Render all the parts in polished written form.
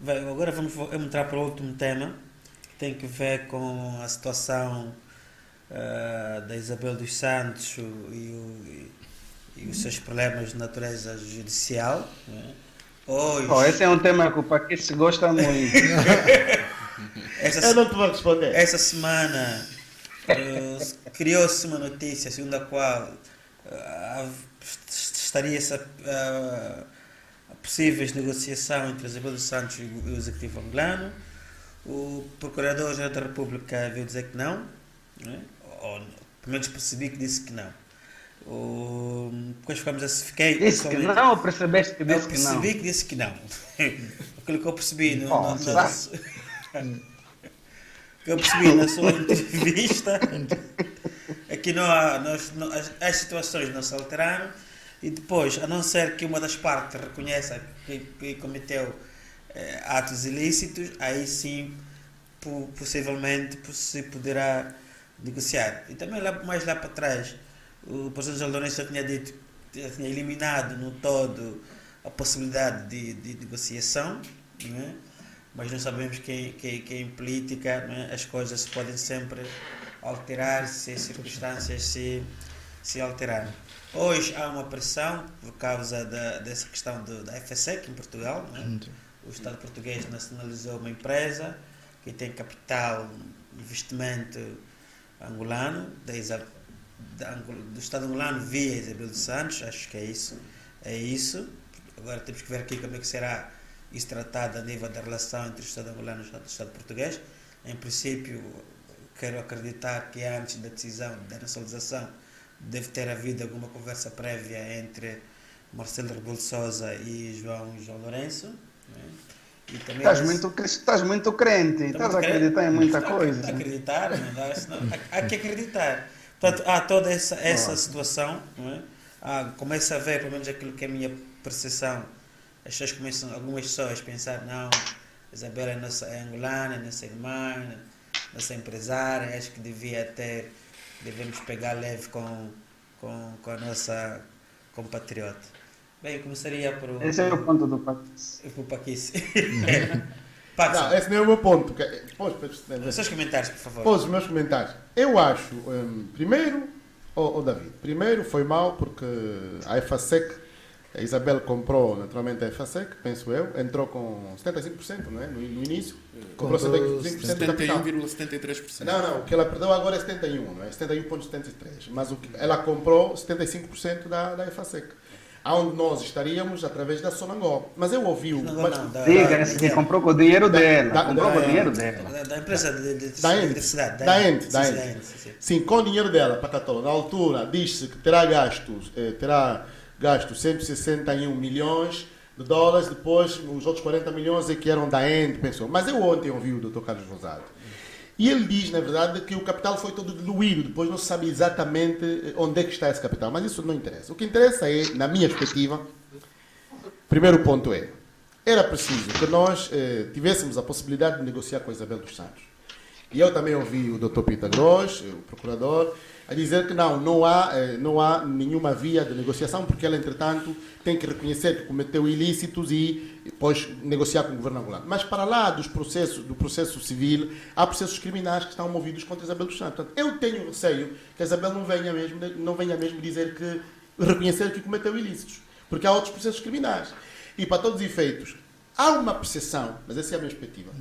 Agora vamos entrar para o último tema, que tem que ver com a situação da Isabel dos Santos e os seus problemas de natureza judicial. Né? Oh, esse Hoje, é um tema que o Paquete gosta muito. essa, Eu não te vou responder. essa semana criou-se uma notícia segundo a qual ah, estaria-se a possíveis negociação entre a Isabel dos Santos e o Executivo angolano. O Procurador-Geral da República veio dizer que não, né? Ou pelo menos percebi que disse que não. Depois fiquei Disse que pessoalmente. não ou percebeste que Eu disse que não? percebi que disse que não. Aquilo que eu percebi Nossa. que eu percebi na sua entrevista é que as situações não se alteraram e depois, a não ser que uma das partes reconheça que cometeu atos ilícitos, aí sim possivelmente se poderá negociar. E também mais lá para trás, o presidente João Lourenço já tinha dito, já tinha eliminado no todo a possibilidade de negociação, não é? Mas nós sabemos que em política, não é? As coisas podem sempre alterar se as circunstâncias se alterarem. Hoje há uma pressão por causa dessa questão da FSEC em Portugal. Não é? O Estado português nacionalizou uma empresa que tem capital, investimento angolano, do Estado angolano via Isabel dos Santos, acho que é isso. É isso. Agora temos que ver aqui como é que será isso tratado a nível da relação entre o Estado angolano e o Estado português. Em princípio, quero acreditar que antes da decisão da nacionalização deve ter havido alguma conversa prévia entre Marcelo Rebelo de Sousa e João Lourenço. Né? E também Estás muito crente, estás a acreditar em muita coisa. Acreditar, há que acreditar. Portanto, há toda essa situação. Não é? Começa a ver, pelo menos aquilo que é a minha percepção, algumas pessoas pensar, não, Isabela é angolana, é nossa irmã, nossa empresária, acho que devemos pegar leve com a nossa compatriota. Bem, eu começaria Esse é o ponto do Paquete. por Paquice. Não, esse não é o meu ponto. Os seus comentários, por favor. Pôs os meus comentários. Eu acho, primeiro, David, primeiro foi mal porque a EFASEC, a Isabel comprou naturalmente a EFASEC, penso eu, entrou com 75%, não é? No início. Comprou 75% do capital. 71,73%. Não, o que ela perdeu agora é 71, não é? 71,73%. Mas ela comprou 75% da EFASEC. Onde nós estaríamos através da Sonangol. Mas eu ouvi o. Diga-se que comprou com o dinheiro dela. Comprou com o dinheiro dela. Da empresa de Da eletricidade. Ente. Sim, com o dinheiro dela, para Catolo. Na altura, diz-se que terá gasto 161 milhões de dólares, depois os outros 40 milhões é que eram da Ente, pensou. Mas eu ontem ouvi o Dr. Carlos Rosado. E ele diz, na verdade, que o capital foi todo diluído, depois não se sabe exatamente onde é que está esse capital, mas isso não interessa. O que interessa é, na minha perspectiva, primeiro ponto era preciso que nós tivéssemos a possibilidade de negociar com a Isabel dos Santos. E eu também ouvi o Dr. Peter Gross, o procurador, a dizer que não há nenhuma via de negociação, porque ela, entretanto, tem que reconhecer que cometeu ilícitos e depois negociar com o governo angolano. Mas para lá do processo civil, há processos criminais que estão movidos contra Isabel dos Santos. Portanto, eu tenho receio que a Isabel não venha mesmo dizer reconhecer que cometeu ilícitos, porque há outros processos criminais. E para todos os efeitos, há uma percepção, mas essa é a minha perspectiva,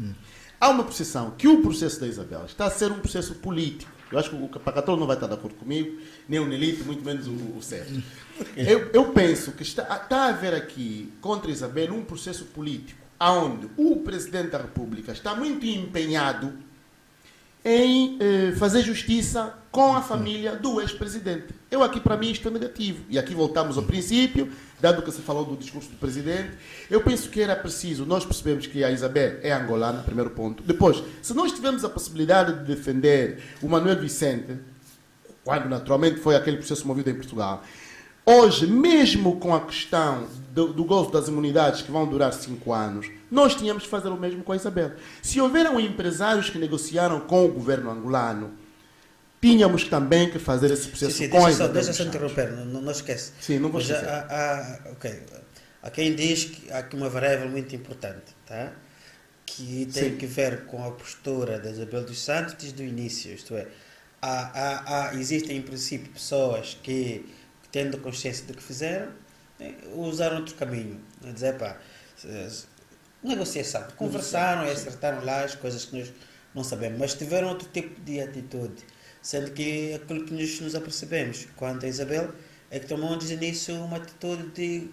há uma percepção que o processo da Isabel está a ser um processo político. Eu acho que o Pacatolo não vai estar de acordo comigo, nem o Nelito, muito menos o Sérgio. Eu penso que está a haver aqui, contra Isabel, um processo político, onde o Presidente da República está muito empenhado em fazer justiça com a família do ex-presidente. Aqui, para mim, isto é negativo. E aqui voltamos ao princípio, dado que se falou do discurso do Presidente. Eu penso que era preciso, nós percebemos que a Isabel é angolana, primeiro ponto. Depois, se nós tivermos a possibilidade de defender o Manuel Vicente, quando naturalmente foi aquele processo movido em Portugal, hoje, mesmo com a questão do gozo das imunidades que vão durar 5 anos, nós tínhamos que fazer o mesmo com a Isabel. Se houveram empresários que negociaram com o governo angolano, tínhamos também que fazer esse processo com a Isabel. Deixa eu interromper, não esquece. Sim, não vou esquecer. Há quem diz que há aqui uma variável muito importante. Tá? que tem Sim. que ver com a postura da Isabel dos Santos desde o início, isto é, existem em princípio pessoas que tendo consciência do que fizeram, usaram outro caminho, a dizer, pá, negociação, conversaram e acertaram lá as coisas que nós não sabemos, mas tiveram outro tipo de atitude, sendo que aquilo que nos apercebemos quanto a Isabel é que tomou desde o início uma atitude de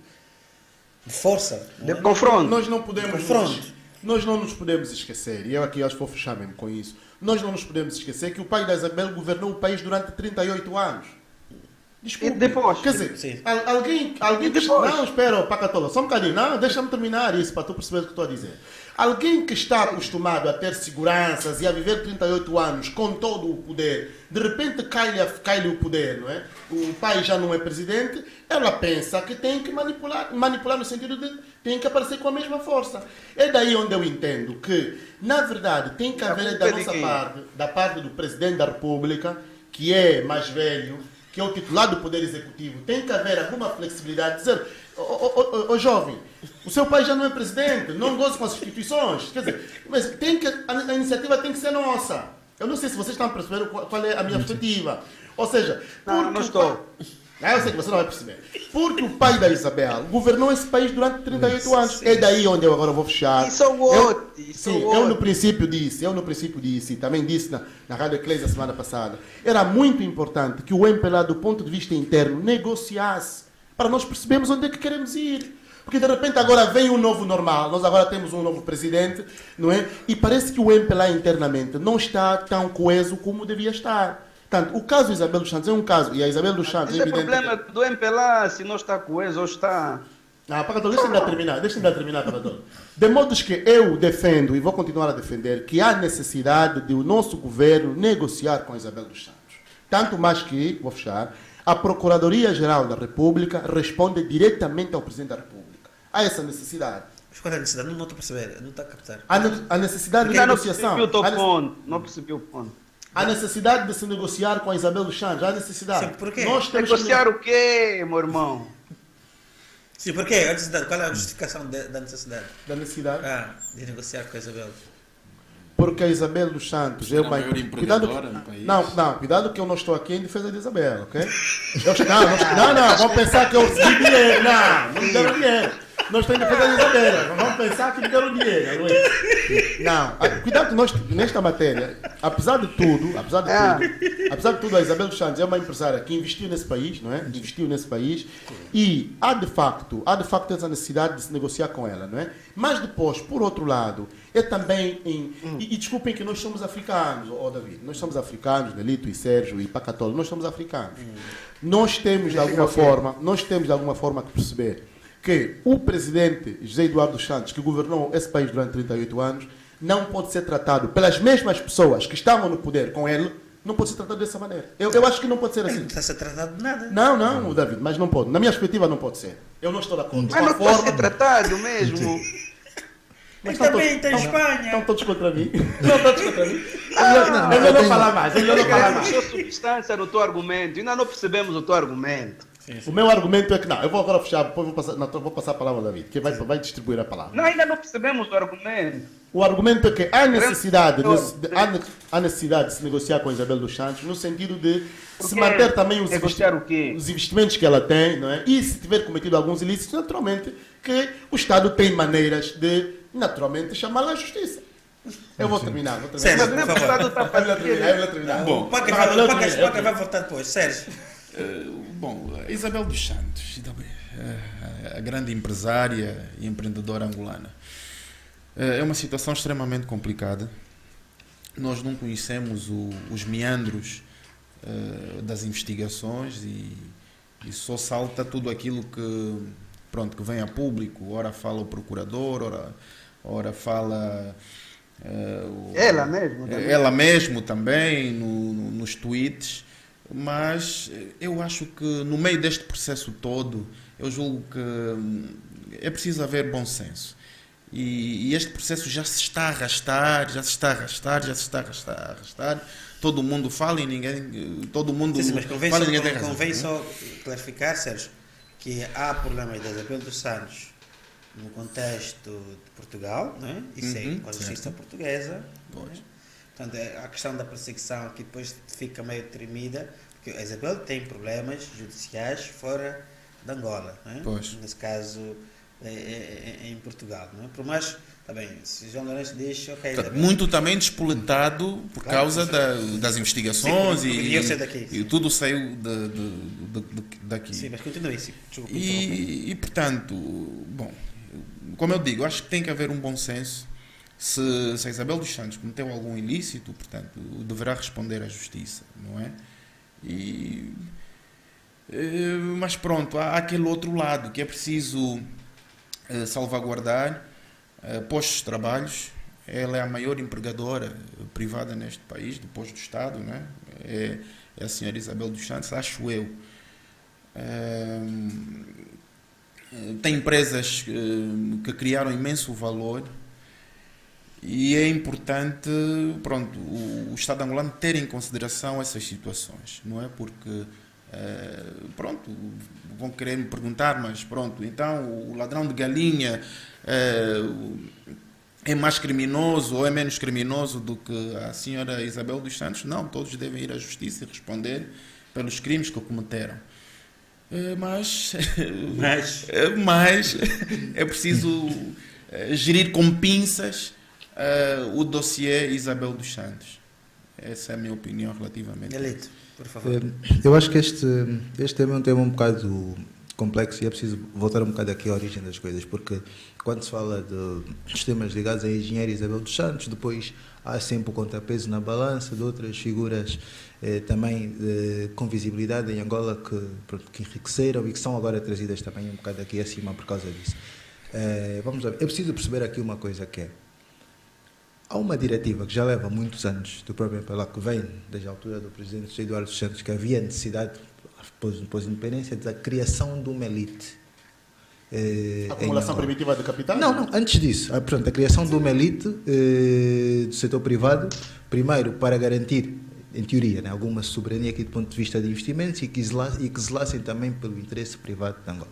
força, De confronto. Nós não podemos. Confronto. Nós não nos podemos esquecer, e eu aqui acho que vou fechar mesmo com isso. Nós não nos podemos esquecer que o pai da Isabel governou o país durante 38 anos. Desculpe. E depois? Quer dizer, Sim. alguém E depois? Não, espera, Pacatola, só um bocadinho. Não, deixa-me terminar isso para tu perceber o que estou a dizer. Alguém que está acostumado a ter seguranças e a viver 38 anos com todo o poder, de repente cai-lhe o poder, não é? O pai já não é presidente, ela pensa que tem que manipular no sentido de tem que aparecer com a mesma força. É daí onde eu entendo que, na verdade, tem que haver da nossa parte, da parte do presidente da República, que é mais velho, que é o titular do Poder Executivo, tem que haver alguma flexibilidade, dizer, ô jovem, o seu pai já não é presidente, não goza com as instituições, quer dizer, mas a iniciativa tem que ser nossa. Eu não sei se vocês estão a perceber qual é a minha perspectiva. Ou seja, Não estou. Eu sei que você não vai perceber. Porque o pai da Isabel governou esse país durante 38 anos. É daí onde eu agora vou fechar. Isso é o outro. Eu no princípio disse, e também disse na Rádio Eclésia semana passada, era muito importante que o MPLA, do ponto de vista interno, negociasse para nós percebermos onde é que queremos ir. Porque de repente agora vem um novo normal, nós agora temos um novo presidente, não é? E parece que o MPLA internamente não está tão coeso como devia estar. Portanto, o caso Isabel dos Santos é um caso, e a Isabel dos Santos... Esse é o problema do MPLA, se não está coeso ou está... Pagador, deixa-me terminar, Pagador. De modo que eu defendo, e vou continuar a defender, que há necessidade de o nosso governo negociar com a Isabel dos Santos. Tanto mais que, vou fechar, a Procuradoria-Geral da República responde diretamente ao Presidente da República. Há essa necessidade. Mas qual é a necessidade? Não estou a perceber, não está a captar. A necessidade de Ainda não negociação. percebi o teu ponto. Não percebi o ponto. A necessidade de se negociar com a Isabel dos Santos. Há necessidade. Sim, por quê? Nós temos Negociar o quê, meu irmão? Sim, por quê? A necessidade, qual é a justificação da necessidade? da necessidade. De negociar com a Isabel. Porque a Isabel dos Santos é a uma maior empreendedora no país. Não, cuidado que eu não estou aqui em defesa de Isabel, ok? Não, vão pensar que eu recebi dinheiro. Não me deram dinheiro. Não estou em defesa de Isabel. Vão pensar que me deram dinheiro. Não, cuidado que nós, nesta matéria, apesar de tudo, a Isabel dos Santos é uma empresária que investiu nesse país, não é? Investiu nesse país e há de facto essa necessidade de se negociar com ela, não é? Mas depois, por outro lado, é também e desculpem que nós somos africanos, David, nós somos africanos, Nelito e Sérgio e Pacatolo, nós somos africanos. Nós temos de alguma forma que perceber que o presidente José Eduardo dos Santos, que governou esse país durante 38 anos, não pode ser tratado pelas mesmas pessoas que estavam no poder com ele, não pode ser tratado dessa maneira. Eu acho que não pode ser assim. Não está a ser tratado de nada. Não, David, mas não pode. Na minha perspectiva não pode ser. Eu não estou de acordo. Mas não pode ser tratado mesmo. Mas Estão também todos- tem Espanha. Estão todos contra mim. Estão todos contra mim. É melhor não falar mais. Queremos só substância no teu argumento. Ainda não percebemos o teu argumento. O meu argumento é que não. Eu vou agora fechar, depois vou passar a palavra ao David, que vai distribuir a palavra. Não, ainda não percebemos o argumento. O argumento é que há necessidade de se negociar com a Isabel dos Santos, no sentido de se quê? manter também Negociar o quê? os investimentos que ela tem, não é? E se tiver cometido alguns ilícitos, naturalmente, que o Estado tem maneiras de, naturalmente, chamá-la à justiça. Eu vou terminar. Sérgio, Mas por o favor. Estado está fazendo. Eu vou terminar. Bom, Paca vai voltar depois. Sérgio. Bom, a Isabel dos Santos, a grande empresária e empreendedora angolana, é uma situação extremamente complicada. Nós não conhecemos os meandros das investigações e só salta tudo aquilo que vem a público. Ora fala o procurador, ora fala ela mesmo também nos tweets. Mas eu acho que no meio deste processo todo, eu julgo que é preciso haver bom senso. E este processo já se está a arrastar. Todo mundo fala e ninguém... Todo mundo Sim, mas fala e ninguém tem razão. convém só clarificar, Sérgio, que há problemas da Isabel dos Santos no contexto de Portugal, não é? Isso é com a justiça certo. portuguesa. Não é? Pois. Portanto, a questão da perseguição aqui depois fica meio tremida, porque a Isabel tem problemas judiciais fora de Angola, não é? Pois. Nesse caso em Portugal. Não é? Por mais, está bem, se João Lourenço diz, ok, Isabel, Muito também despoletado por Claro, causa sim. das investigações Sim, porque devia ser daqui, e sim. tudo saiu daqui. sim, mas continue, sim. Desculpa, E, portanto, bom, como eu digo, acho que tem que haver um bom senso. Se a Isabel dos Santos cometeu algum ilícito, portanto, deverá responder à justiça, não é? Mas pronto, há aquele outro lado que é preciso salvaguardar postos de trabalhos. Ela é a maior empregadora privada neste país, depois do Estado, né? É a senhora Isabel dos Santos, acho eu. Tem empresas que criaram imenso valor e é importante, pronto, o Estado angolano ter em consideração essas situações, não é? Porque pronto, vão querer me perguntar, mas pronto, então o ladrão de galinha é mais criminoso ou é menos criminoso do que a senhora Isabel dos Santos? Não, todos devem ir à justiça e responder pelos crimes que cometeram. Mas é preciso gerir com pinças o dossiê Isabel dos Santos. Essa é a minha opinião relativamente. Elito, por favor. Eu acho que este tema é um tema um bocado complexo e é preciso voltar um bocado aqui à origem das coisas, porque quando se fala de temas ligados à engenheira Isabel dos Santos, depois há sempre o contrapeso na balança de outras figuras também com visibilidade em Angola que enriqueceram e que são agora trazidas também um bocado aqui acima por causa disso. Vamos ver, é preciso perceber aqui uma coisa que é: há uma diretiva que já leva muitos anos, do próprio MPLA, que vem desde a altura do presidente José Eduardo dos Santos, que havia necessidade, depois da independência, da criação de uma elite. Acumulação primitiva de capitais? Não, antes disso. Portanto, a criação de uma elite do setor privado, primeiro para garantir, em teoria, né, alguma soberania aqui do ponto de vista de investimentos e que zelassem também pelo interesse privado de Angola.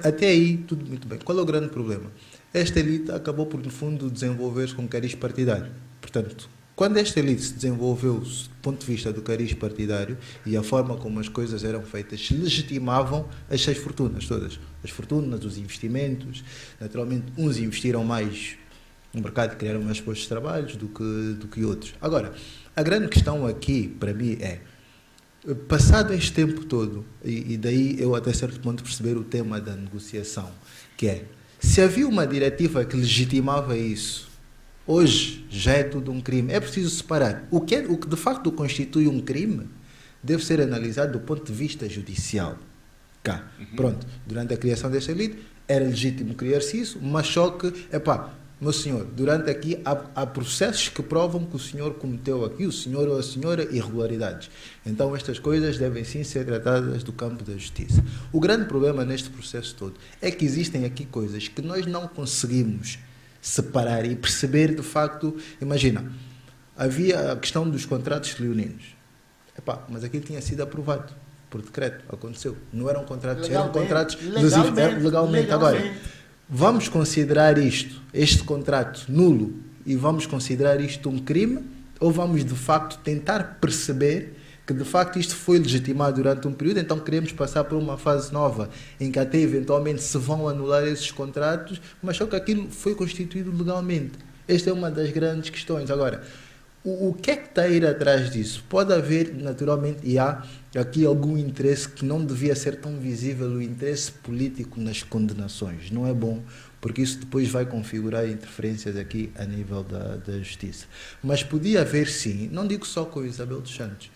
Até aí, tudo muito bem. Qual é o grande problema? Esta elite acabou por, no fundo, desenvolver-se com cariz partidário. Portanto, quando esta elite se desenvolveu do ponto de vista do cariz partidário e a forma como as coisas eram feitas, legitimavam as seis fortunas todas. As fortunas, os investimentos. Naturalmente, uns investiram mais no mercado e criaram mais postos de trabalho do que outros. Agora, a grande questão aqui, para mim, é: passado este tempo todo, e daí eu até certo ponto perceber o tema da negociação, que é, se havia uma diretiva que legitimava isso, hoje já é tudo um crime. É preciso separar. O que de facto constitui um crime deve ser analisado do ponto de vista judicial. Pronto, durante a criação desta elite era legítimo criar-se isso, mas só que, meu senhor, durante aqui há processos que provam que o senhor cometeu aqui, o senhor ou a senhora, irregularidades. Então estas coisas devem sim ser tratadas do campo da justiça. O grande problema neste processo todo é que existem aqui coisas que nós não conseguimos separar e perceber de facto. Imagina, havia a questão dos contratos leoninos. Mas aquilo tinha sido aprovado por decreto, aconteceu. Não eram contratos, eram contratos legalmente. Agora, vamos considerar este contrato nulo e vamos considerar isto um crime, ou vamos de facto tentar perceber que de facto isto foi legitimado durante um período, então queremos passar por uma fase nova em que até eventualmente se vão anular esses contratos, mas só que aquilo foi constituído legalmente. Esta é uma das grandes questões. Agora, o que é que está a ir atrás disso? Pode haver, naturalmente, e há aqui algum interesse que não devia ser tão visível, o interesse político nas condenações. Não é bom, porque isso depois vai configurar interferências aqui a nível da justiça. Mas podia haver sim, não digo só com Isabel dos Santos,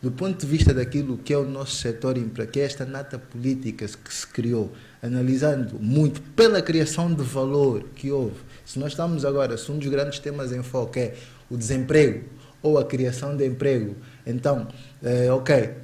do ponto de vista daquilo que é o nosso setor, que é esta nata política que se criou, analisando muito pela criação de valor que houve. Se nós estamos agora, se um dos grandes temas em foco é o desemprego ou a criação de emprego, então,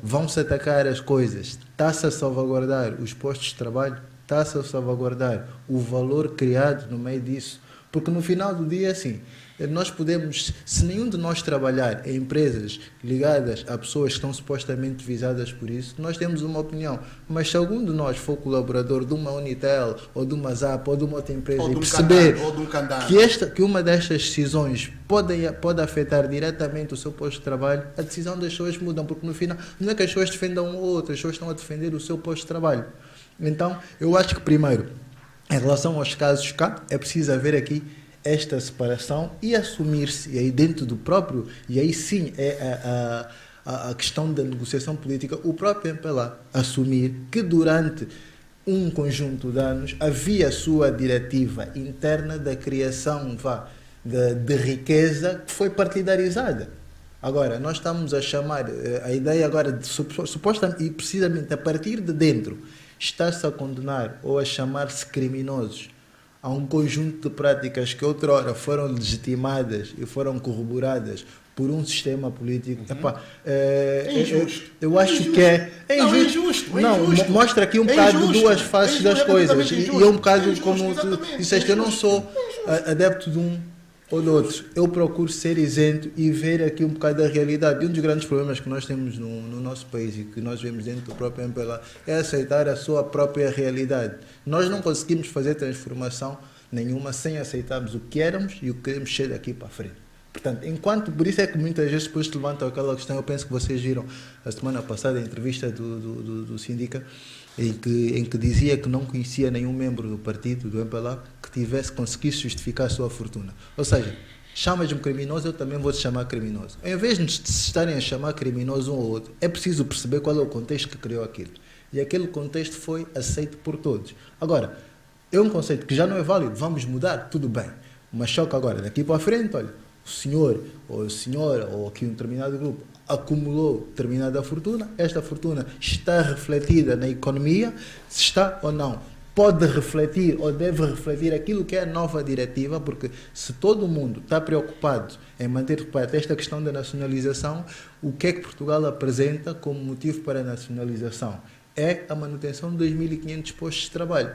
vão-se atacar as coisas, está-se a salvaguardar os postos de trabalho, está-se a salvaguardar o valor criado no meio disso. Porque no final do dia, assim, nós podemos, se nenhum de nós trabalhar em empresas ligadas a pessoas que estão supostamente visadas por isso, nós temos uma opinião. Mas se algum de nós for colaborador de uma Unitel, ou de uma Zap, ou de uma outra empresa, Ou e de um perceber Candan, ou de um Candan. que uma destas decisões pode afetar diretamente o seu posto de trabalho, a decisão das pessoas mudam, porque no final não é que as pessoas defendam um ou outro, as pessoas estão a defender o seu posto de trabalho. Então, eu acho que primeiro, em relação aos casos cá, é preciso haver aqui esta separação e assumir-se, e aí dentro do próprio, e aí sim é a questão da negociação política, o próprio MPLA assumir que durante um conjunto de anos havia a sua diretiva interna da criação de riqueza que foi partidarizada. Agora, nós estamos a chamar, a ideia agora, de supostamente e precisamente a partir de dentro, está-se a condenar ou a chamar-se criminosos a um conjunto de práticas que outrora foram legitimadas e foram corroboradas por um sistema político. Epá, É injusto. eu acho que é Não, é injusto. injusto, é Não, injusto. mostra aqui um É bocado injusto. duas faces É das injusto, coisas. completamente E injusto. é um bocado É injusto, como tu exatamente. disseste, É eu não injusto. sou adepto de um ou do outro. Eu procuro ser isento e ver aqui um bocado da realidade. E um dos grandes problemas que nós temos no nosso país e que nós vemos dentro do próprio MPLA é aceitar a sua própria realidade. Nós não conseguimos fazer transformação nenhuma sem aceitarmos o que éramos e o que queremos ser daqui para a frente. Portanto, por isso é que muitas vezes depois te levantam aquela questão, eu penso que vocês viram a semana passada a entrevista do Síndica, em que dizia que não conhecia nenhum membro do partido, do MPLA, que conseguisse justificar a sua fortuna. Ou seja, chamas-me criminoso, eu também vou te chamar criminoso. Em vez de se estarem a chamar criminoso um ou outro, é preciso perceber qual é o contexto que criou aquilo. E aquele contexto foi aceito por todos. Agora, é um conceito que já não é válido, vamos mudar, tudo bem. Mas só que agora, daqui para a frente, olha, o senhor ou a senhora ou aqui um determinado grupo acumulou determinada fortuna, esta fortuna está refletida na economia, se está ou não, pode refletir ou deve refletir aquilo que é a nova diretiva, porque se todo mundo está preocupado em manter de parte esta questão da nacionalização, o que é que Portugal apresenta como motivo para a nacionalização? É a manutenção de 2.500 postos de trabalho.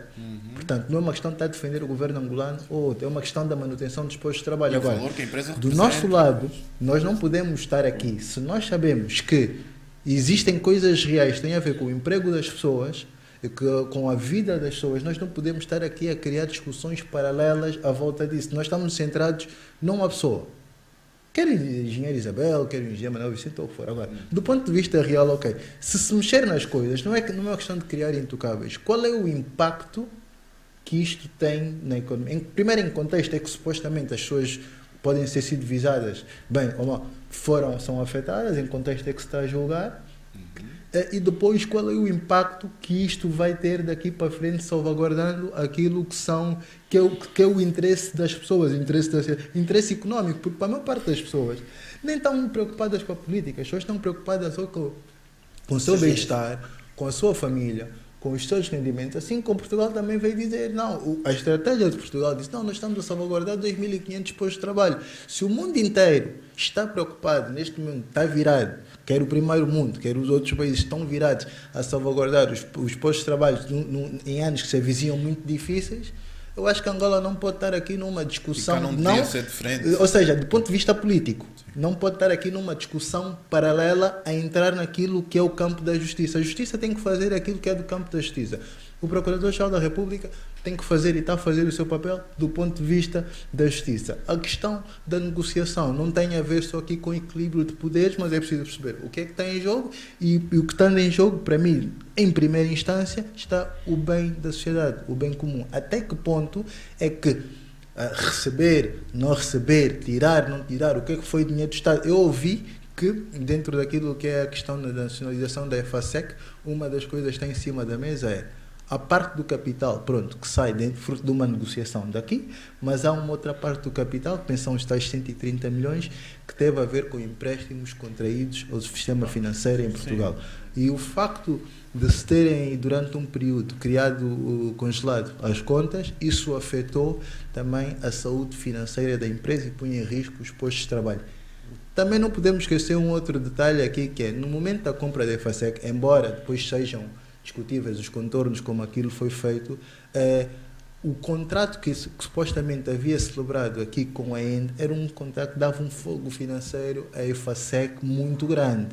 Portanto, não é uma questão de estar a defender o governo angolano ou outro, é uma questão da manutenção dos postos de trabalho. E o Agora, valor que a empresa do representa. nosso lado, nós não podemos estar aqui, se nós sabemos que existem coisas reais que têm a ver com o emprego das pessoas, com a vida das pessoas, nós não podemos estar aqui a criar discussões paralelas à volta disso. Nós estamos centrados numa pessoa. Quer o engenheiro Isabel, quer o engenheiro Manuel Vicente, ou o que for. Agora, do ponto de vista real, ok, se mexer nas coisas, não é uma questão de criar intocáveis. Qual é o impacto que isto tem na economia? Primeiro, em contexto, é que supostamente as pessoas podem ter sido visadas, bem ou mal, são afetadas, em contexto é que se está a julgar. E depois, qual é o impacto que isto vai ter daqui para frente, salvaguardando aquilo que é o interesse das pessoas, interesse económico, porque para a maior parte das pessoas nem estão preocupadas com a política, as pessoas estão preocupadas só com o seu bem-estar, com a sua família, com os seus rendimentos, assim como Portugal também veio dizer, não, a estratégia de Portugal disse, não, nós estamos a salvaguardar 2.500 postos de trabalho. Se o mundo inteiro está preocupado, neste momento está virado, quer o primeiro mundo, quer os outros países estão virados a salvaguardar os postos de trabalho em anos que se avizinham muito difíceis, eu acho que Angola não pode estar aqui numa discussão, não ser diferente. ou seja, do ponto de vista político, não pode estar aqui numa discussão paralela a entrar naquilo que é o campo da justiça. A justiça tem que fazer aquilo que é do campo da justiça. O Procurador-Geral da República tem que fazer e está a fazer o seu papel do ponto de vista da justiça. A questão da negociação não tem a ver só aqui com equilíbrio de poderes, mas é preciso perceber o que é que está em jogo e o que está em jogo, para mim, em primeira instância, está o bem da sociedade, o bem comum. Até que ponto é que receber, não receber, tirar, não tirar, o que é que foi dinheiro do Estado? Eu ouvi que, dentro daquilo que é a questão da nacionalização da EFASEC, uma das coisas que está em cima da mesa é a parte do capital, pronto, que sai fruto de uma negociação daqui, mas há uma outra parte do capital, que pensam os tais 130 milhões, que teve a ver com empréstimos contraídos ao sistema financeiro em Portugal. Sim. E o facto de se terem, durante um período, congelado as contas, isso afetou também a saúde financeira da empresa e punha em risco os postos de trabalho. Também não podemos esquecer um outro detalhe aqui, que é, no momento da compra da EFASEC, embora depois sejam discutíveis os contornos como aquilo foi feito, o contrato que supostamente havia celebrado aqui com a END era um contrato que dava um fogo financeiro à EFASEC muito grande.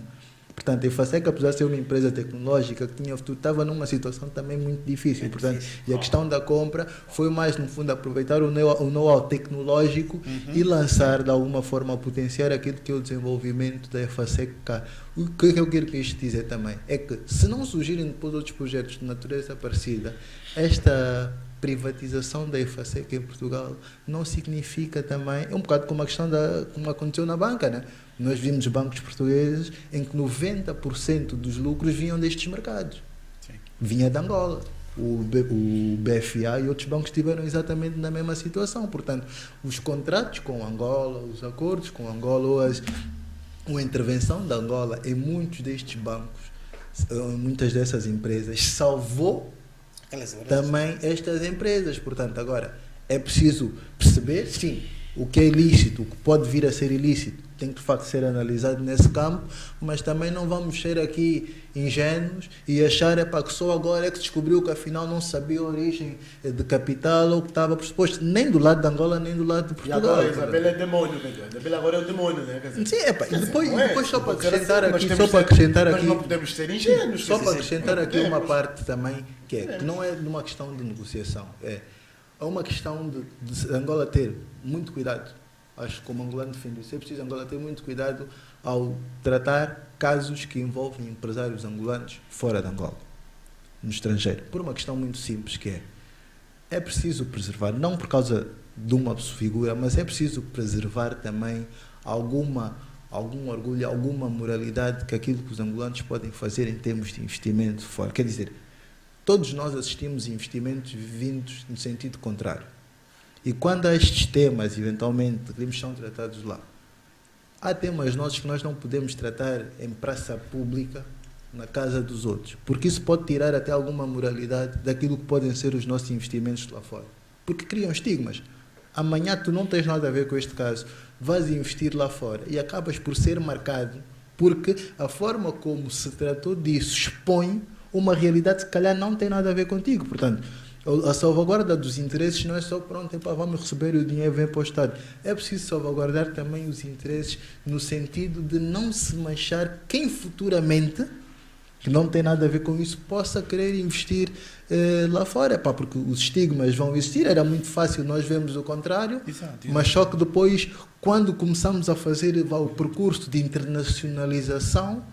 Portanto, a EFASEC, apesar de ser uma empresa tecnológica que estava numa situação também muito difícil. Portanto, e a questão da compra foi mais, no fundo, aproveitar o know-how tecnológico e lançar, de alguma forma, potenciar aquilo que é o desenvolvimento da EFASEC cá. O que eu quero dizer também é que, se não surgirem depois outros projetos de natureza parecida, esta privatização da EFASEC em Portugal não significa também, é um bocado como a questão como aconteceu na banca, né? Nós vimos bancos portugueses em que 90% dos lucros vinham destes mercados. Sim. Vinha de Angola. O BFA e outros bancos estiveram exatamente na mesma situação. Portanto, os contratos com Angola, os acordos com Angola, a intervenção da Angola em muitos destes bancos, muitas dessas empresas, salvou também estas empresas. Portanto, agora é preciso perceber, sim, o que é ilícito, o que pode vir a ser ilícito, tem que de facto ser analisado nesse campo, mas também não vamos ser aqui ingênuos e achar que só agora é que se descobriu que afinal não sabia a origem de capital ou que estava pressuposto, nem do lado de Angola, nem do lado de Portugal. E agora a Isabela é demônio, né? A Isabela agora é o demônio, né? Quer dizer, sim, e depois só para acrescentar aqui, mas não podemos ser ingênuos. Só para acrescentar aqui uma parte também, que não é uma questão de negociação, é uma questão de Angola ter muito cuidado. Acho que como angolano defende isso, é preciso Angola ter muito cuidado ao tratar casos que envolvem empresários angolanos fora de Angola, no estrangeiro, por uma questão muito simples, que é preciso preservar, não por causa de uma figura, mas é preciso preservar também algum orgulho, alguma moralidade que aquilo que os angolanos podem fazer em termos de investimento fora. Quer dizer, todos nós assistimos a investimentos vindos no sentido contrário. E quando há estes temas, eventualmente, que são tratados lá, há temas nossos que nós não podemos tratar em praça pública, na casa dos outros, porque isso pode tirar até alguma moralidade daquilo que podem ser os nossos investimentos lá fora. Porque criam estigmas. Amanhã tu não tens nada a ver com este caso, vais investir lá fora e acabas por ser marcado porque a forma como se tratou disso expõe uma realidade que se calhar não tem nada a ver contigo. Portanto, a salvaguarda dos interesses não é só pronto, vamos receber o dinheiro e vem para o Estado. É preciso salvaguardar também os interesses no sentido de não se manchar quem futuramente, que não tem nada a ver com isso, possa querer investir lá fora. Porque os estigmas vão existir, era muito fácil nós vemos o contrário, exato. Mas só que depois, quando começamos a fazer o percurso de internacionalização,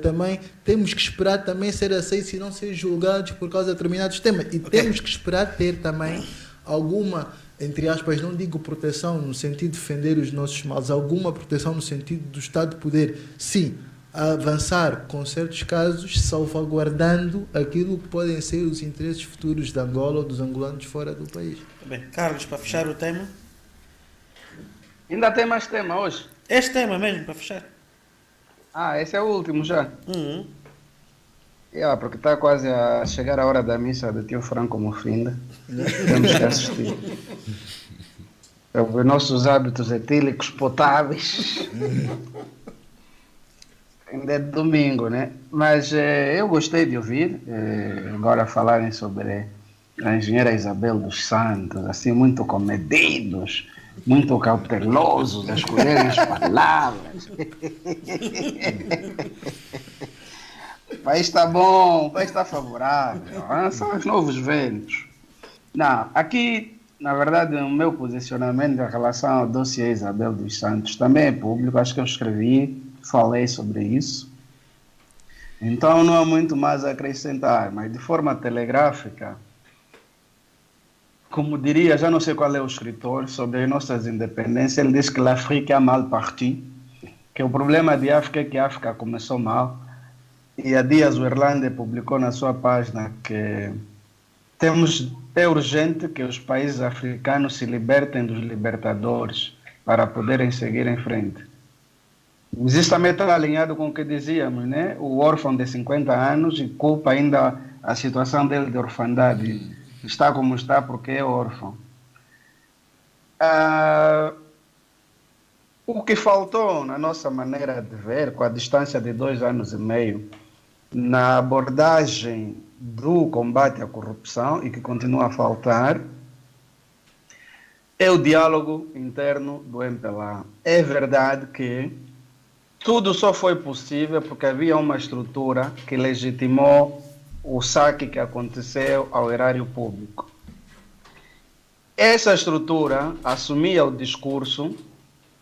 também temos que esperar também ser aceitos e não ser julgados por causa de determinados temas. E temos que esperar ter também alguma, entre aspas, não digo proteção no sentido de defender os nossos males, alguma proteção no sentido do Estado poder, sim, avançar com certos casos, salvaguardando aquilo que podem ser os interesses futuros de Angola ou dos angolanos fora do país. Bem, Carlos, para fechar o tema. Ainda tem mais tema hoje? Este tema mesmo, para fechar. Esse é o último já. Porque está quase a chegar a hora da missa do tio Franco Mufinda. Temos que assistir. Os nossos hábitos etílicos potáveis. Ainda é domingo, né? Mas eu gostei de ouvir agora falarem sobre a engenheira Isabel dos Santos, assim, muito comedidos, muito cautelosos a escolherem as palavras. O país está bom, o país está favorável. São os novos ventos. Não, aqui, na verdade, o meu posicionamento em relação ao dossiê Isabel dos Santos também é público. Acho que eu escrevi, falei sobre isso. Então não há muito mais a acrescentar, mas de forma telegráfica, como diria, já não sei qual é o escritor, sobre as nossas independências, ele diz que l'Afrique a mal parti, que o problema de África é que a África começou mal, e há dias o Erlander publicou na sua página que é urgente que os países africanos se libertem dos libertadores para poderem seguir em frente. Mas isso também está alinhado com o que dizíamos, né? O órfão de 50 anos e culpa ainda a situação dele de orfandade. Está como está porque é órfão. O que faltou na nossa maneira de ver, com a distância de 2 anos e meio, na abordagem do combate à corrupção e que continua a faltar é o diálogo interno do MPLA. É verdade que tudo só foi possível porque havia uma estrutura que legitimou o saque que aconteceu ao erário público. Essa estrutura assumia o discurso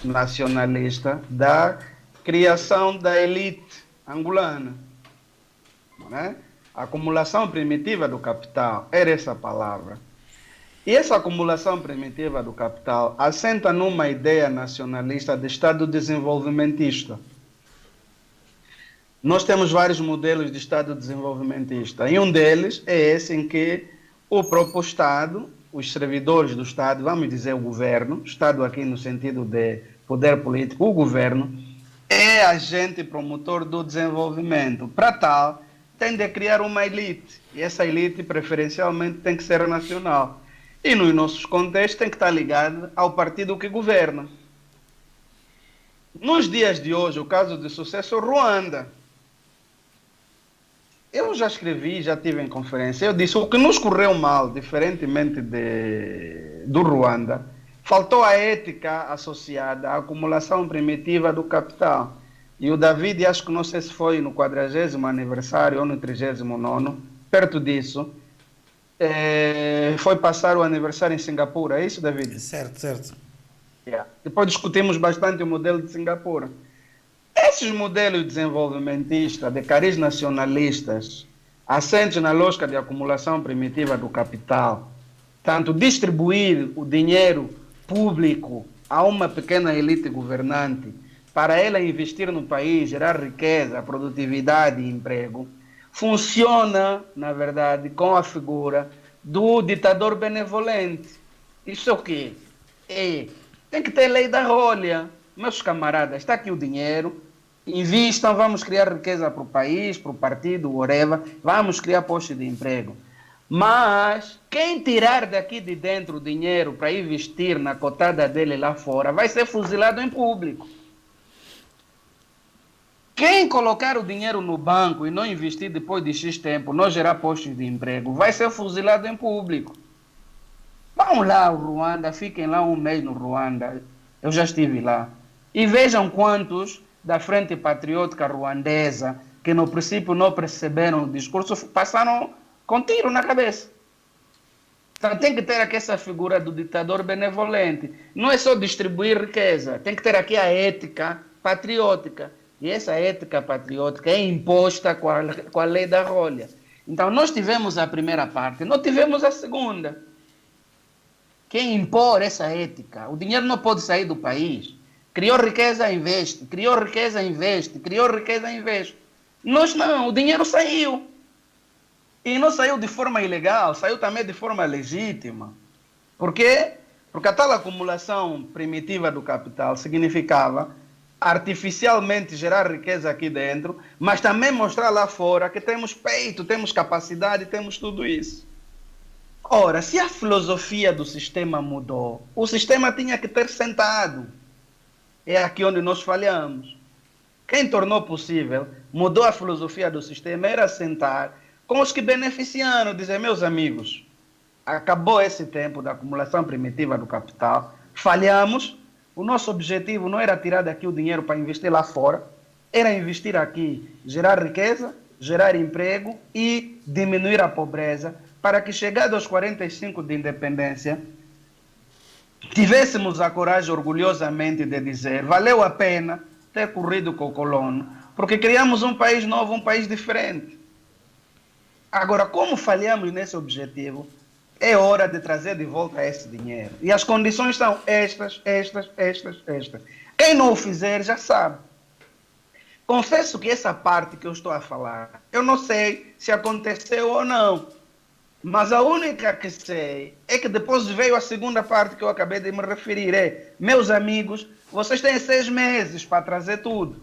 nacionalista da criação da elite angolana, né? A acumulação primitiva do capital, era essa palavra. E essa acumulação primitiva do capital assenta numa ideia nacionalista de Estado desenvolvimentista. Nós temos vários modelos de Estado desenvolvimentista, e um deles é esse em que o próprio Estado, os servidores do Estado, vamos dizer o governo, Estado aqui no sentido de poder político, o governo, é agente promotor do desenvolvimento. Para tal, tem de criar uma elite, e essa elite preferencialmente tem que ser nacional. E nos nossos contextos tem que estar ligada ao partido que governa. Nos dias de hoje, o caso de sucesso é Ruanda. Eu já escrevi, já tive em conferência, eu disse, o que nos correu mal, diferentemente do Ruanda, faltou a ética associada à acumulação primitiva do capital. E o David, acho que não sei se foi no 40º aniversário ou no 39º, perto disso, foi passar o aniversário em Singapura, é isso, David? Certo, certo. Yeah. Depois discutimos bastante o modelo de Singapura. Esses modelos desenvolvimentistas, de cariz nacionalistas, assentes na lógica de acumulação primitiva do capital, tanto distribuir o dinheiro público a uma pequena elite governante para ela investir no país, gerar riqueza, produtividade e emprego, funciona, na verdade, com a figura do ditador benevolente. Isso é o quê? Tem que ter lei da rolha. Meus camaradas, está aqui o dinheiro, invistam, vamos criar riqueza para o país, para o partido, whatever, vamos criar postos de emprego. Mas quem tirar daqui de dentro o dinheiro para investir na cotada dele lá fora vai ser fuzilado em público. Quem colocar o dinheiro no banco e não investir depois de X tempo, não gerar postos de emprego, vai ser fuzilado em público. Vão lá ao Ruanda, fiquem lá um mês no Ruanda, eu já estive lá, e vejam quantos da Frente Patriótica Ruandesa, que no princípio não perceberam o discurso, passaram com tiro na cabeça. Então tem que ter aqui essa figura do ditador benevolente. Não é só distribuir riqueza, tem que ter aqui a ética patriótica. E essa ética patriótica é imposta com a lei da rolha. Então nós tivemos a primeira parte, não tivemos a segunda. Quem impor essa ética? O dinheiro não pode sair do país. Criou riqueza, investe. Criou riqueza, investe. Criou riqueza, investe. Nós não, o dinheiro saiu. E não saiu de forma ilegal, saiu também de forma legítima. Por quê? Porque a tal acumulação primitiva do capital significava artificialmente gerar riqueza aqui dentro, mas também mostrar lá fora que temos peito, temos capacidade, temos tudo isso. Ora, se a filosofia do sistema mudou, o sistema tinha que ter sentado. É aqui onde nós falhamos. Quem tornou possível, mudou a filosofia do sistema, era sentar com os que beneficiaram, dizer, meus amigos, acabou esse tempo da acumulação primitiva do capital, falhamos, o nosso objetivo não era tirar daqui o dinheiro para investir lá fora, era investir aqui, gerar riqueza, gerar emprego e diminuir a pobreza, para que chegado aos 45 de independência, tivéssemos a coragem orgulhosamente de dizer, valeu a pena ter corrido com o colono, porque criamos um país novo, um país diferente. Agora, como falhamos nesse objetivo, é hora de trazer de volta esse dinheiro. E as condições são estas. Quem não o fizer já sabe. Confesso que essa parte que eu estou a falar, eu não sei se aconteceu ou não. Mas a única que sei é que depois veio a segunda parte que eu acabei de me referir. Meus amigos, vocês têm 6 meses para trazer tudo.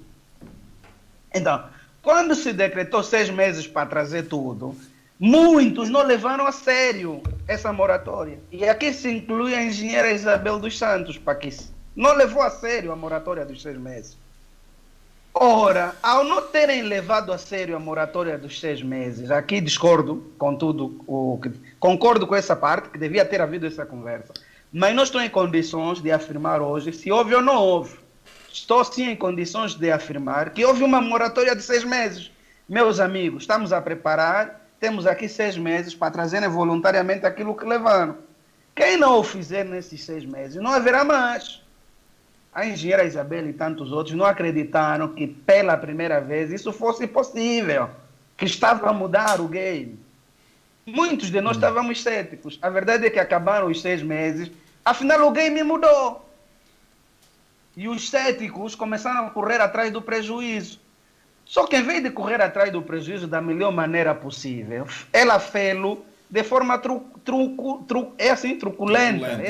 Então, quando se decretou 6 meses para trazer tudo, muitos não levaram a sério essa moratória. E aqui se inclui a engenheira Isabel dos Santos, Paquis. Não levou a sério a moratória dos 6 meses. Ora, ao não terem levado a sério a moratória dos 6 meses, aqui discordo com tudo, concordo com essa parte, que devia ter havido essa conversa, mas não estou em condições de afirmar hoje se houve ou não houve. Estou sim em condições de afirmar que houve uma moratória de 6 meses. Meus amigos, estamos a preparar, temos aqui 6 meses para trazerem voluntariamente aquilo que levaram. Quem não o fizer nesses 6 meses, não haverá mais. A engenheira Isabel e tantos outros não acreditaram que pela primeira vez isso fosse possível, que estava a mudar o game. Muitos de nós estávamos céticos. A verdade é que acabaram os 6 meses, afinal o game mudou. E os céticos começaram a correr atrás do prejuízo. Só que em vez de correr atrás do prejuízo da melhor maneira possível, ela fez-lo de forma truculenta. É assim, truculenta.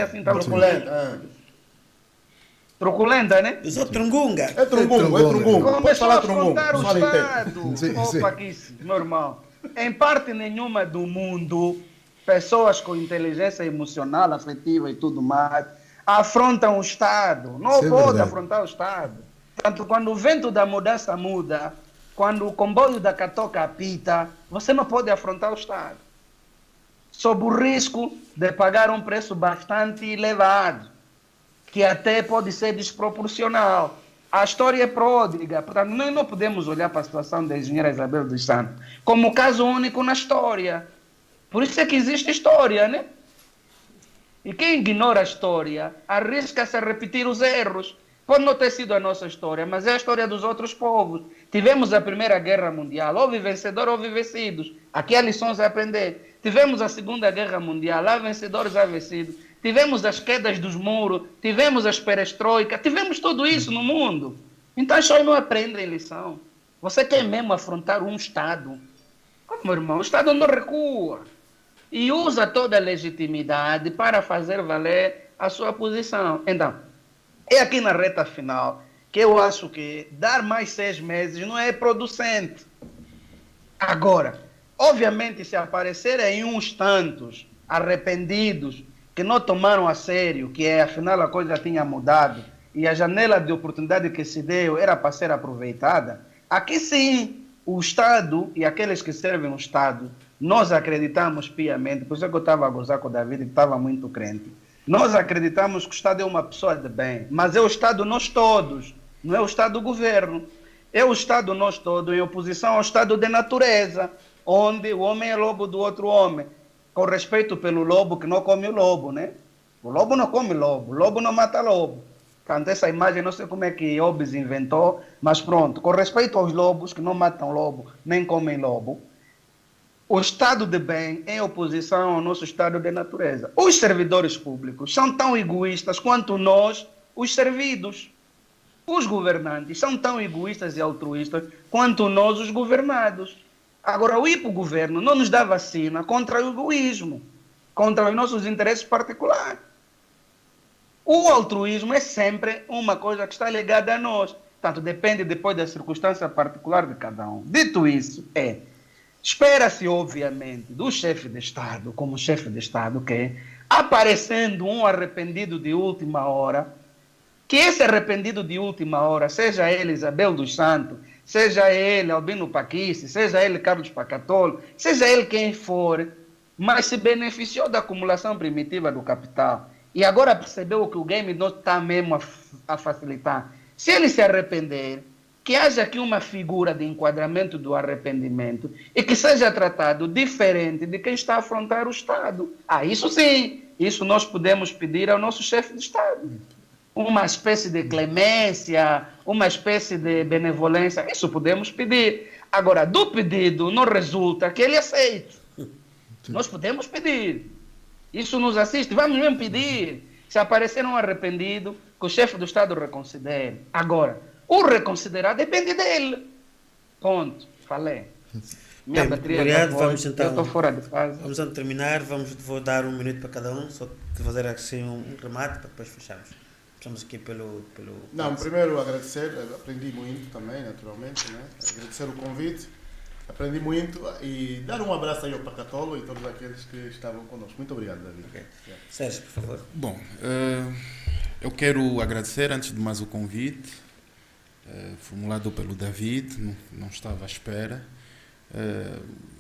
Truculenta, né? Usou trungunga. É trungunga. Pode Começou a falar trungunga. afrontar o Só entende. Estado. Sim. Paquice, meu irmão. Em parte nenhuma do mundo, pessoas com inteligência emocional, afetiva e tudo mais, afrontam o Estado. Não Isso é pode verdade. afrontar o Estado. Tanto quando o vento da mudança muda, quando o comboio da catoca apita, você não pode afrontar o Estado. Sob o risco de pagar um preço bastante elevado, que até pode ser desproporcional. A história é pródiga, portanto, nós não podemos olhar para a situação da engenheira Isabel dos Santos como caso único na história. Por isso é que existe história, né? E quem ignora a história arrisca-se a repetir os erros. Pode não ter sido a nossa história, mas é a história dos outros povos. Tivemos a Primeira Guerra Mundial, houve vencedores, houve vencidos. Aqui há lições a aprender. Tivemos a Segunda Guerra Mundial, há vencedores, há vencidos. Tivemos as quedas dos muros, tivemos as perestroika, tivemos tudo isso no mundo. Então as pessoas não aprendem lição. Você quer mesmo afrontar um Estado? Como, irmão? O Estado não recua. E usa toda a legitimidade para fazer valer a sua posição. Então, é aqui na reta final que eu acho que dar mais 6 meses não é producente. Agora, obviamente, se aparecerem uns tantos arrependidos que não tomaram a sério, que afinal a coisa tinha mudado e a janela de oportunidade que se deu era para ser aproveitada, aqui sim, o Estado e aqueles que servem o Estado, nós acreditamos piamente, por isso é que eu estava a gozar com o David, que estava muito crente. Nós acreditamos que o Estado é uma pessoa de bem, mas é o Estado nós todos, não é o Estado do governo. É o Estado nós todos em oposição ao Estado de natureza, onde o homem é lobo do outro homem, com respeito pelo lobo que não come o lobo, né? O lobo não come lobo, o lobo não mata lobo. Portanto, essa imagem não sei como é que Hobbes inventou, mas pronto, com respeito aos lobos que não matam lobo, nem comem lobo, o Estado de bem em oposição ao nosso Estado de natureza. Os servidores públicos são tão egoístas quanto nós, os servidos. Os governantes são tão egoístas e altruístas quanto nós, os governados. Agora, o hipogoverno não nos dá vacina contra o egoísmo, contra os nossos interesses particulares. O altruísmo é sempre uma coisa que está ligada a nós. Portanto, depende depois da circunstância particular de cada um. Dito isso, espera-se, obviamente, do chefe de Estado, como chefe de Estado, que aparecendo um arrependido de última hora, que esse arrependido de última hora, seja ele Isabel dos Santos, seja ele Albino Paquice, seja ele Carlos Pacatolo, seja ele quem for, mas se beneficiou da acumulação primitiva do capital e agora percebeu que o game não está mesmo a facilitar. Se ele se arrepender, que haja aqui uma figura de enquadramento do arrependimento e que seja tratado diferente de quem está a afrontar o Estado. Isso sim, isso nós podemos pedir ao nosso chefe de Estado. Uma espécie de clemência, uma espécie de benevolência, isso podemos pedir. Agora, do pedido não resulta que ele aceite. Nós podemos pedir. Isso nos assiste, vamos mesmo pedir. Se aparecer um arrependido, que o chefe do Estado reconsidere. Agora, o reconsiderar depende dele. Ponto. Falei. Minha bateria obrigado, já vamos foi. então. Eu estou fora de fase. Vamos então terminar, vou dar 1 minuto para cada um, só fazer assim um remate para depois fecharmos. Estamos aqui pelo... Não, primeiro agradecer, aprendi muito também, naturalmente, né? Agradecer o convite, aprendi muito e dar um abraço aí ao Pacatolo e todos aqueles que estavam connosco. Muito obrigado, David. Okay. Sérgio, por favor. Bom, eu quero agradecer antes de mais o convite formulado pelo David, não estava à espera.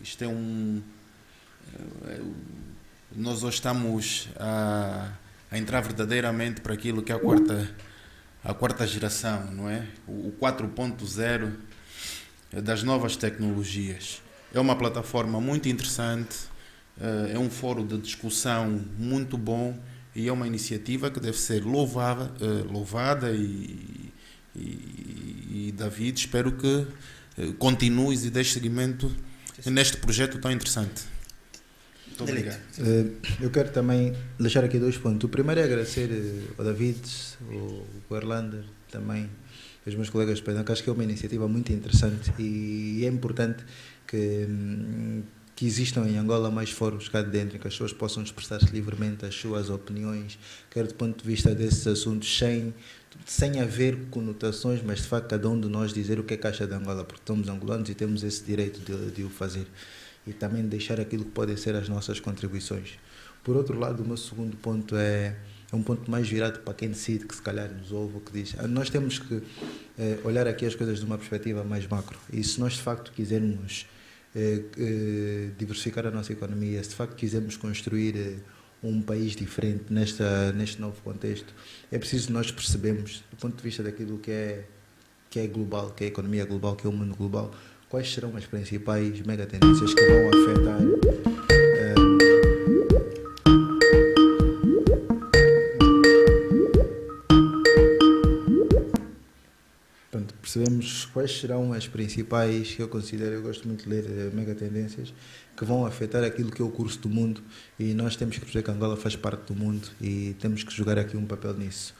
Isto é nós hoje estamos a entrar verdadeiramente para aquilo que é a quarta geração, não é? O 4.0 das novas tecnologias. É uma plataforma muito interessante, é um fórum de discussão muito bom e é uma iniciativa que deve ser louvada e David, espero que continues e deixes seguimento neste projeto tão interessante. Muito obrigado. Eu quero também deixar aqui 2 pontos. O primeiro é agradecer ao David, ao Erlander, também os meus colegas de Pedro, que acho que é uma iniciativa muito interessante e é importante que existam em Angola mais fóruns cá dentro, em que as pessoas possam expressar-se livremente as suas opiniões, quer do ponto de vista desses assuntos, sem haver conotações, mas de facto cada um de nós dizer o que é que acha de Angola, porque somos angolanos e temos esse direito de o fazer. E também deixar aquilo que podem ser as nossas contribuições. Por outro lado, o meu segundo ponto é um ponto mais virado para quem decide, que se calhar nos ouve, que diz, nós temos que olhar aqui as coisas de uma perspectiva mais macro. E se nós de facto quisermos diversificar a nossa economia, se de facto quisermos construir um país diferente neste novo contexto, é preciso nós percebermos, do ponto de vista daquilo que é global, que é a economia global, que é o mundo global, quais serão as principais megatendências que vão afetar percebemos quais serão as principais, que eu considero, eu gosto muito de ler megatendências, que vão afetar aquilo que é o curso do mundo, e nós temos que perceber que Angola faz parte do mundo e temos que jogar aqui um papel nisso.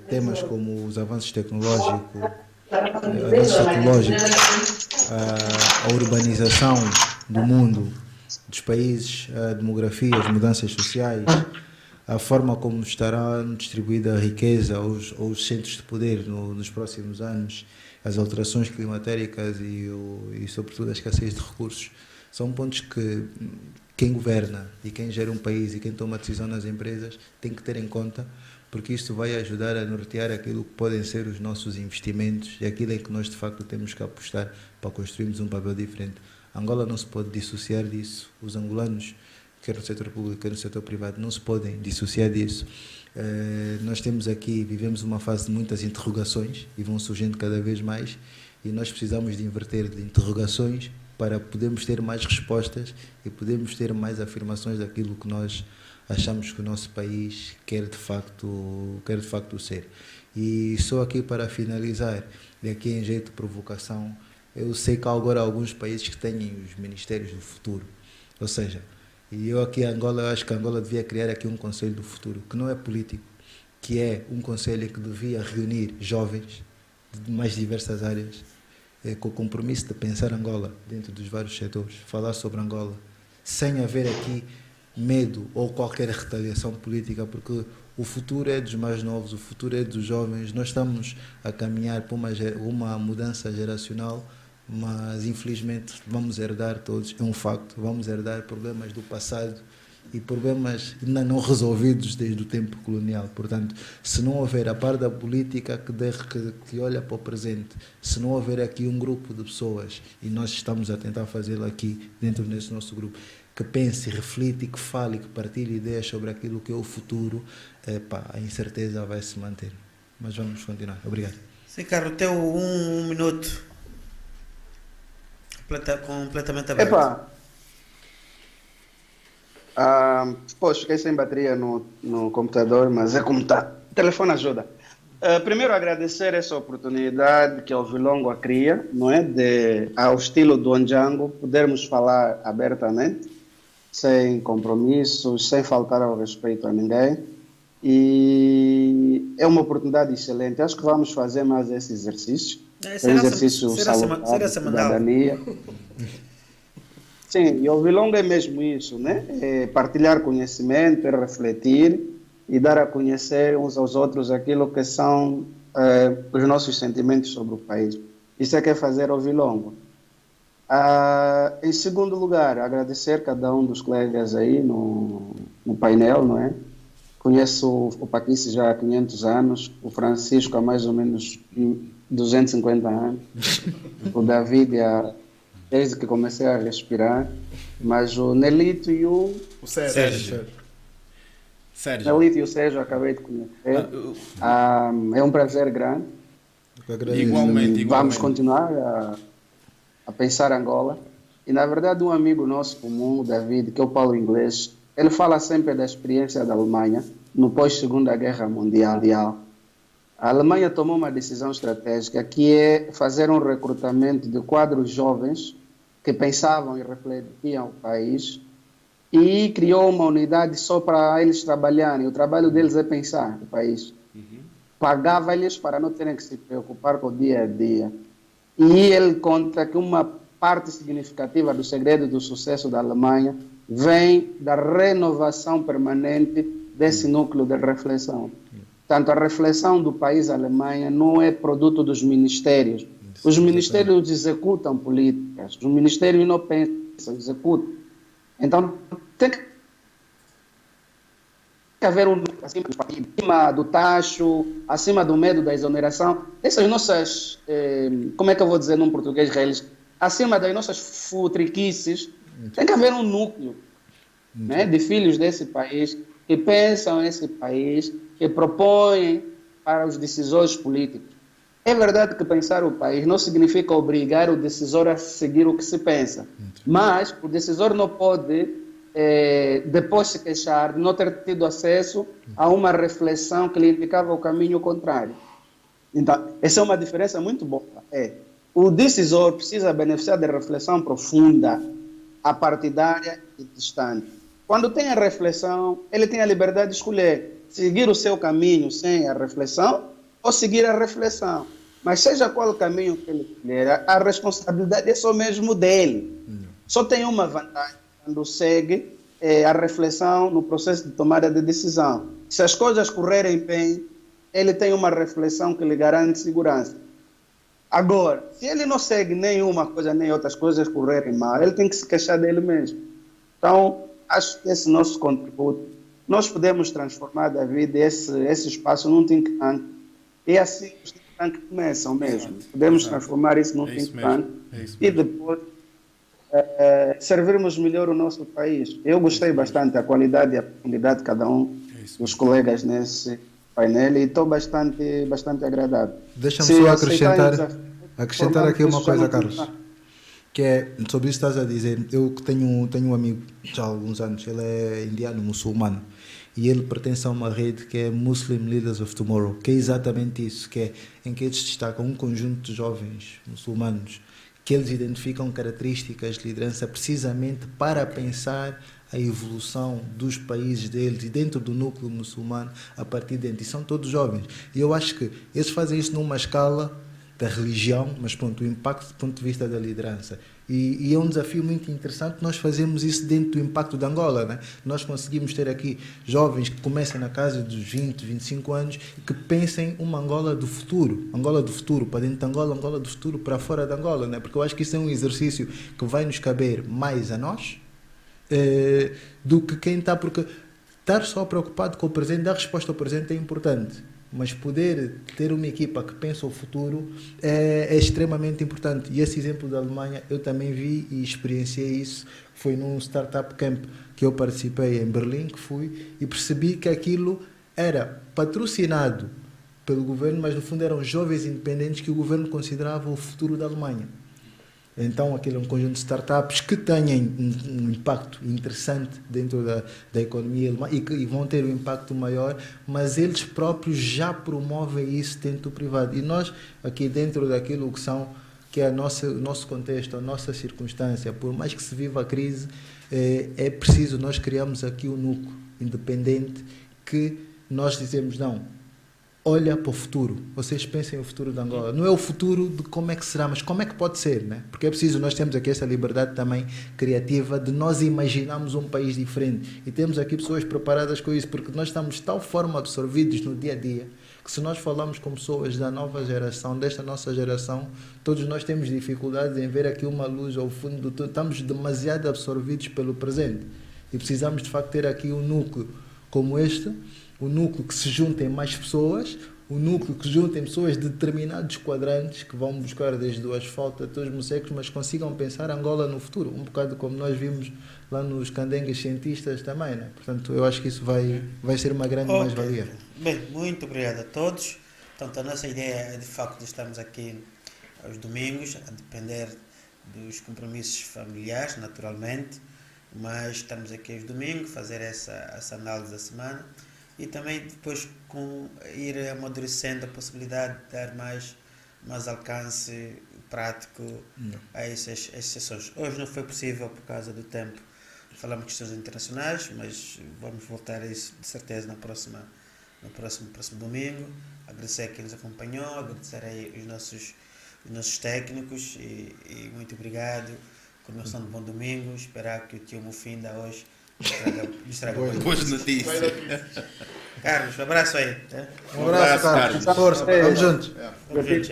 Temas como os avanços tecnológicos, a urbanização do mundo, dos países, a demografia, as mudanças sociais, a forma como estará distribuída a riqueza ou os centros de poder nos próximos anos, as alterações climatéricas e sobretudo a escassez de recursos, são pontos que quem governa e quem gera um país e quem toma decisão nas empresas tem que ter em conta, porque isto vai ajudar a nortear aquilo que podem ser os nossos investimentos e aquilo em que nós de facto temos que apostar para construirmos um papel diferente. Angola não se pode dissociar disso, os angolanos, quer no setor público, quer no setor privado, não se podem dissociar disso. Nós vivemos uma fase de muitas interrogações e vão surgindo cada vez mais, e nós precisamos de inverter de interrogações para podermos ter mais respostas e podermos ter mais afirmações daquilo que nós achamos que o nosso país quer de facto ser. E só aqui para finalizar, e aqui em jeito de provocação, eu sei que há agora alguns países que têm os ministérios do futuro, ou seja, e eu aqui em Angola, eu acho que Angola devia criar aqui um conselho do futuro, que não é político, que é um conselho que devia reunir jovens de mais diversas áreas, com o compromisso de pensar Angola dentro dos vários setores, falar sobre Angola, sem haver aqui medo ou qualquer retaliação política, porque o futuro é dos mais novos, o futuro é dos jovens. Nós estamos a caminhar para uma mudança geracional, mas infelizmente vamos herdar todos, é um facto, vamos herdar problemas do passado e problemas ainda não resolvidos desde o tempo colonial. Portanto, se não houver a par da política que olha para o presente, se não houver aqui um grupo de pessoas, e nós estamos a tentar fazê-lo aqui dentro desse nosso grupo, que pense, reflita, que fale, que partilhe ideias sobre aquilo que é o futuro, a incerteza vai se manter. Mas vamos continuar. Obrigado. Sim, Carlos, teu um minuto completamente aberto. Pois, fiquei sem bateria no computador, mas é como está. O telefone ajuda. Primeiro, agradecer essa oportunidade que o Vilongo cria, não é? Ao estilo do Ondjango, podermos falar abertamente, sem compromissos, sem faltar ao respeito a ninguém. E é uma oportunidade excelente. Acho que vamos fazer mais esse exercício. É um exercício salutar de cidadania. Sim, e o Vilongo é mesmo isso, né? É partilhar conhecimento, é refletir e dar a conhecer uns aos outros aquilo que são os nossos sentimentos sobre o país. Isso é que é fazer o Vilongo. Em segundo lugar, agradecer cada um dos colegas aí no painel, não é? Conheço o Paquice já há 500 anos, o Francisco há mais ou menos 250 anos. O David, desde que comecei a respirar. Mas o Nelito e o Sérgio. Nelito e o Sérgio acabei de conhecer. É um prazer grande. Igualmente. Vamos continuar a pensar Angola. E, na verdade, um amigo nosso comum, o David, que é o Paulo Inglês, ele fala sempre da experiência da Alemanha no pós-Segunda Guerra Mundial. A Alemanha tomou uma decisão estratégica que é fazer um recrutamento de quadros jovens que pensavam e refletiam o país e criou uma unidade só para eles trabalharem. O trabalho deles é pensar o país. Pagava-lhes para não terem que se preocupar com o dia a dia. E ele conta que uma parte significativa do segredo do sucesso da Alemanha vem da renovação permanente desse núcleo de reflexão. Tanto a reflexão do país Alemanha não é produto dos ministérios. Os ministérios executam políticas, os ministérios não pensam, executam. Então, tem que haver acima do tacho, acima do medo da exoneração. Essas nossas, como é que eu vou dizer num português reles, acima das nossas futriquices, tem que haver um núcleo né, de filhos desse país que pensam esse país, que propõem para os decisores políticos. É verdade que pensar o país não significa obrigar o decisor a seguir o que se pensa, mas o decisor não pode depois se queixar de não ter tido acesso a uma reflexão que lhe indicava o caminho contrário. Então, essa é uma diferença muito boa. O decisor precisa beneficiar de reflexão profunda, apartidária e distante. Quando tem a reflexão, ele tem a liberdade de escolher seguir o seu caminho sem a reflexão ou seguir a reflexão. Mas seja qual o caminho que ele escolher, a responsabilidade é só mesmo dele. Só tem uma vantagem quando segue a reflexão no processo de tomada de decisão. Se as coisas correrem bem, ele tem uma reflexão que lhe garante segurança. Agora, se ele não segue nenhuma coisa, nem outras coisas correrem mal, ele tem que se queixar dele mesmo. Então, acho que esse nosso contributo, nós podemos transformar, David, esse espaço num think tank. E assim os think tanks começam mesmo. Podemos transformar isso num think tank e depois servirmos melhor o nosso país. Eu gostei bastante da qualidade e a profundidade de cada um dos colegas nesse painel e estou bastante agradado. Deixa-me só acrescentar aqui uma coisa, Carlos, que é sobre isso que estás a dizer. Eu tenho um amigo já há alguns anos, ele é indiano, muçulmano, e ele pertence a uma rede que é Muslim Leaders of Tomorrow, que é exatamente isso, que é em que eles destacam um conjunto de jovens muçulmanos que eles identificam características de liderança precisamente para pensar a evolução dos países deles e dentro do núcleo muçulmano a partir de dentro. E são todos jovens. E eu acho que eles fazem isso numa escala da religião, mas pronto, o impacto do ponto de vista da liderança. E é um desafio muito interessante nós fazemos isso dentro do impacto de Angola, né? Nós conseguimos ter aqui jovens que comecem na casa dos 20, 25 anos e que pensem uma Angola do futuro para dentro de Angola, Angola do futuro para fora de Angola, né? Porque eu acho que isso é um exercício que vai nos caber mais a nós do que quem está, porque estar só preocupado com o presente, dar resposta ao presente é importante, mas poder ter uma equipa que pensa o futuro é extremamente importante. E esse exemplo da Alemanha eu também vi e experienciei isso. Foi num Startup Camp que eu participei em Berlim, que fui, e percebi que aquilo era patrocinado pelo governo, mas no fundo eram jovens independentes que o governo considerava o futuro da Alemanha. Então aquilo é um conjunto de startups que têm um impacto interessante dentro da economia alemã e vão ter um impacto maior, mas eles próprios já promovem isso dentro do privado. E nós, aqui dentro daquilo que é o nosso contexto, a nossa circunstância, por mais que se viva a crise, é preciso nós criarmos aqui um núcleo independente que nós dizemos, não, olha para o futuro, vocês pensem o futuro de Angola, não é o futuro de como é que será, mas como é que pode ser, né? Porque é preciso, nós temos aqui essa liberdade também criativa de nós imaginarmos um país diferente e temos aqui pessoas preparadas com isso, porque nós estamos de tal forma absorvidos no dia a dia, que se nós falamos com pessoas da nova geração, desta nossa geração, todos nós temos dificuldades em ver aqui uma luz ao fundo do túnel, estamos demasiado absorvidos pelo presente e precisamos de facto ter aqui um núcleo como este, o núcleo que se juntem mais pessoas, um núcleo que juntem pessoas de determinados quadrantes que vão buscar desde o asfalto até os mocecos, mas consigam pensar Angola no futuro, um bocado como nós vimos lá nos candengues cientistas também, né? Portanto, eu acho que isso vai ser uma grande mais-valia. Bem, muito obrigado a todos. Portanto, a nossa ideia é de facto estarmos aqui aos domingos, a depender dos familiares, naturalmente, mas estamos aqui aos domingos, fazer essa análise da semana e também depois ir amadurecendo a possibilidade de dar mais alcance prático a essas sessões. Hoje não foi possível por causa do tempo, falamos de questões internacionais, mas vamos voltar a isso de certeza no próximo domingo. Agradecer a quem nos acompanhou, agradecer aí os nossos técnicos e muito obrigado. Continuação de bom domingo. Esperar que o tio Mufinda hoje nos traga Boas notícias. Carlos, um abraço aí. Um abraço, Carlos. Força, vamos juntos. Vamos juntos.